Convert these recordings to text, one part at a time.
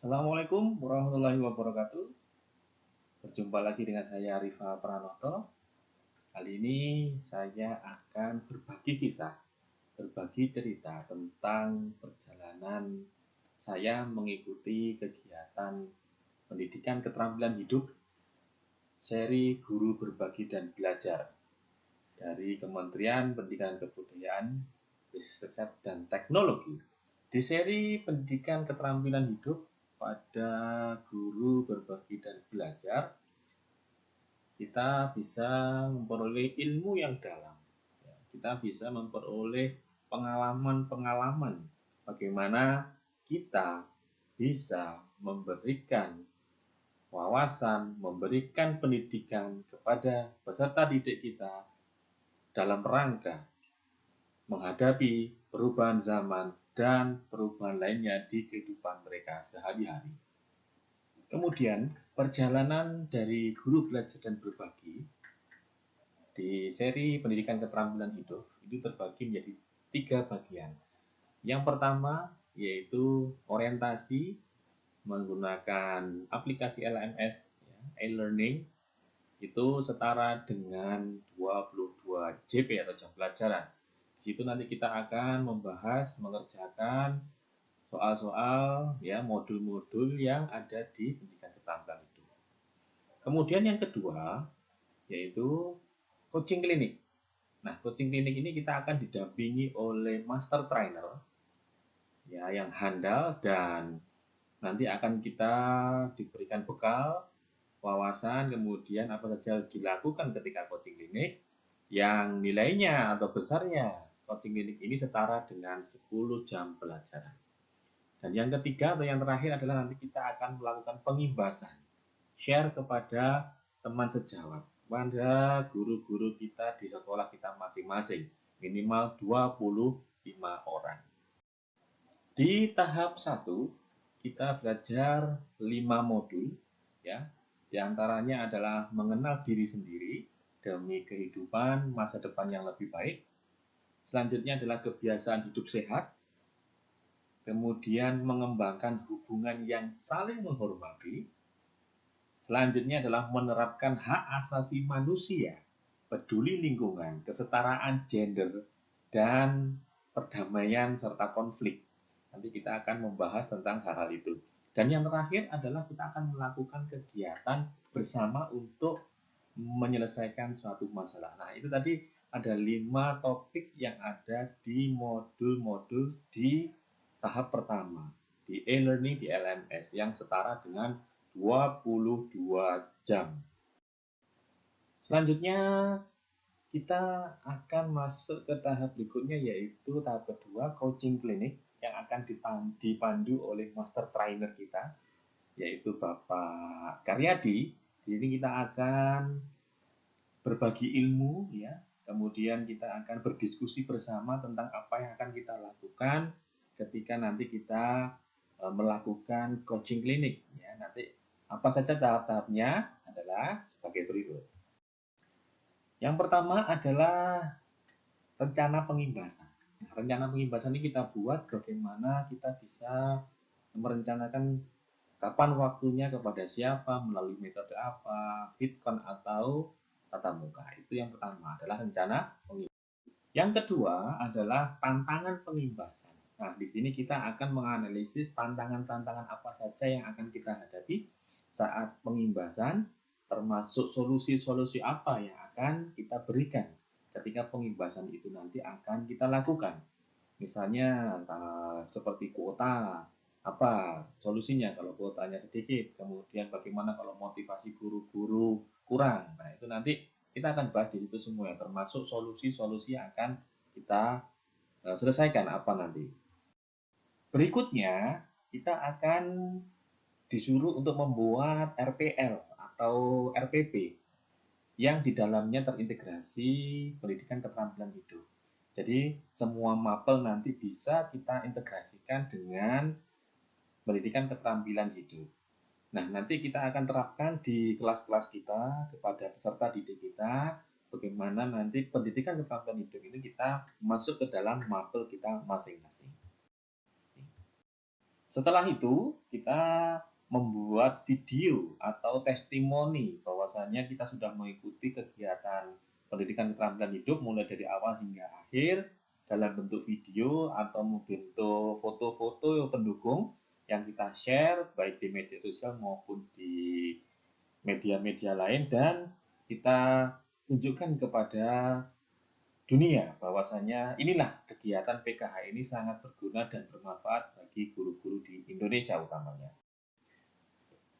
Assalamualaikum warahmatullahi wabarakatuh. Berjumpa lagi dengan saya Rifa Pranoto. Kali ini saya akan berbagi kisah, berbagi cerita tentang perjalanan saya mengikuti kegiatan pendidikan keterampilan hidup seri Guru Berbagi dan Belajar dari Kementerian Pendidikan dan Kebudayaan, Riset dan Teknologi. Di seri pendidikan keterampilan hidup pada Guru Berbagi dan Belajar, kita bisa memperoleh ilmu yang dalam. Kita bisa memperoleh pengalaman-pengalaman bagaimana kita bisa memberikan wawasan, memberikan pendidikan kepada peserta didik kita dalam rangka menghadapi perubahan zaman dan perubahan lainnya di kehidupan mereka sehari-hari. Kemudian, perjalanan dari guru belajar dan berbagi di seri pendidikan keterampilan hidup itu terbagi menjadi 3 bagian. Yang pertama yaitu orientasi menggunakan aplikasi LMS, e-learning, itu setara dengan 22 JP atau jam pelajaran. Di situ nanti kita akan membahas, mengerjakan soal-soal, modul-modul yang ada di pendidikan keterampilan itu. Kemudian yang kedua yaitu coaching klinik. Nah, coaching klinik ini kita akan didampingi oleh master trainer yang handal, dan nanti akan kita diberikan bekal, wawasan, kemudian apa saja dilakukan ketika coaching klinik yang nilainya atau besarnya coaching klinik ini setara dengan 10 jam pelajaran. Dan yang ketiga atau yang terakhir adalah nanti kita akan melakukan pengimbasan, share kepada teman sejawat, pada guru-guru kita di sekolah kita masing-masing, minimal 25 orang. Di tahap 1, kita belajar 5 modul, Di antaranya adalah mengenal diri sendiri demi kehidupan masa depan yang lebih baik. Selanjutnya adalah kebiasaan hidup sehat. Kemudian mengembangkan hubungan yang saling menghormati. Selanjutnya adalah menerapkan hak asasi manusia, peduli lingkungan, kesetaraan gender, dan perdamaian serta konflik. Nanti kita akan membahas tentang hal-hal itu. Dan yang terakhir adalah kita akan melakukan kegiatan bersama untuk menyelesaikan suatu masalah. Nah, itu tadi ada 5 topik yang ada di modul-modul di tahap pertama, di e-learning di LMS yang setara dengan 22 jam. Selanjutnya kita akan masuk ke tahap berikutnya, yaitu tahap kedua, coaching klinik, yang akan dipandu oleh master trainer kita, yaitu Bapak Karyadi. Di sini kita akan berbagi ilmu, kemudian kita akan berdiskusi bersama tentang apa yang akan kita lakukan ketika nanti kita melakukan coaching klinik. Nanti apa saja tahap-tahapnya adalah sebagai berikut. Yang pertama adalah rencana pengimbasan. Nah, rencana pengimbasan ini kita buat bagaimana kita bisa merencanakan kapan waktunya, kepada siapa, melalui metode apa, vidcon atau tatap muka. Itu yang pertama adalah rencana pengimbasan. Yang kedua adalah tantangan pengimbasan. Nah, di sini kita akan menganalisis tantangan-tantangan apa saja yang akan kita hadapi saat pengimbasan, termasuk solusi-solusi apa yang akan kita berikan ketika pengimbasan itu nanti akan kita lakukan. Misalnya seperti kuota, apa solusinya kalau kuotanya sedikit, kemudian bagaimana kalau motivasi guru-guru kurang. Nah, itu nanti kita akan bahas di situ semua, termasuk solusi-solusi yang akan kita selesaikan apa nanti. Berikutnya, kita akan disuruh untuk membuat RPL atau RPP yang di dalamnya terintegrasi pendidikan keterampilan hidup. Jadi semua mapel nanti bisa kita integrasikan dengan pendidikan keterampilan hidup. Nah, nanti kita akan terapkan di kelas-kelas kita kepada peserta didik kita, bagaimana nanti pendidikan keterampilan hidup ini kita masuk ke dalam mapel kita masing-masing. Setelah itu, kita membuat video atau testimoni bahwasanya kita sudah mengikuti kegiatan pendidikan keterampilan hidup mulai dari awal hingga akhir dalam bentuk video atau bentuk foto-foto pendukung yang kita share baik di media sosial maupun di media-media lain, dan kita tunjukkan kepada dunia bahwasanya inilah kegiatan PKH ini sangat berguna dan bermanfaat bagi guru-guru di Indonesia utamanya.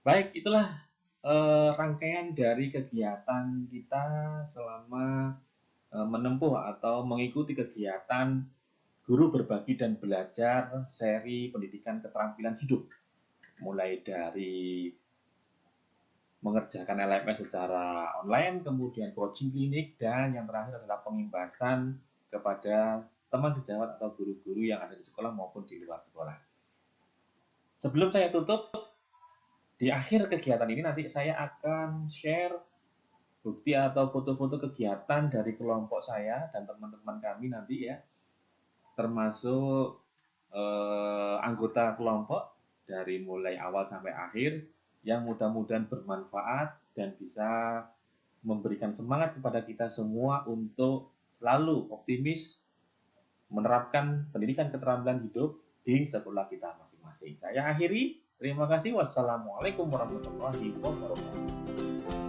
Baik, itulah rangkaian dari kegiatan kita selama menempuh atau mengikuti kegiatan Guru Berbagi dan Belajar seri pendidikan keterampilan hidup. Mulai dari mengerjakan LMS secara online, kemudian coaching klinik, dan yang terakhir adalah pengimbasan kepada teman sejawat atau guru-guru yang ada di sekolah maupun di luar sekolah. Sebelum saya tutup, di akhir kegiatan ini nanti saya akan share bukti atau foto-foto kegiatan dari kelompok saya dan teman-teman kami nanti ya, termasuk anggota kelompok dari mulai awal sampai akhir, yang mudah-mudahan bermanfaat dan bisa memberikan semangat kepada kita semua untuk selalu optimis menerapkan pendidikan keterampilan hidup di sekolah kita masing-masing. Saya akhiri, terima kasih. Wassalamualaikum warahmatullahi wabarakatuh.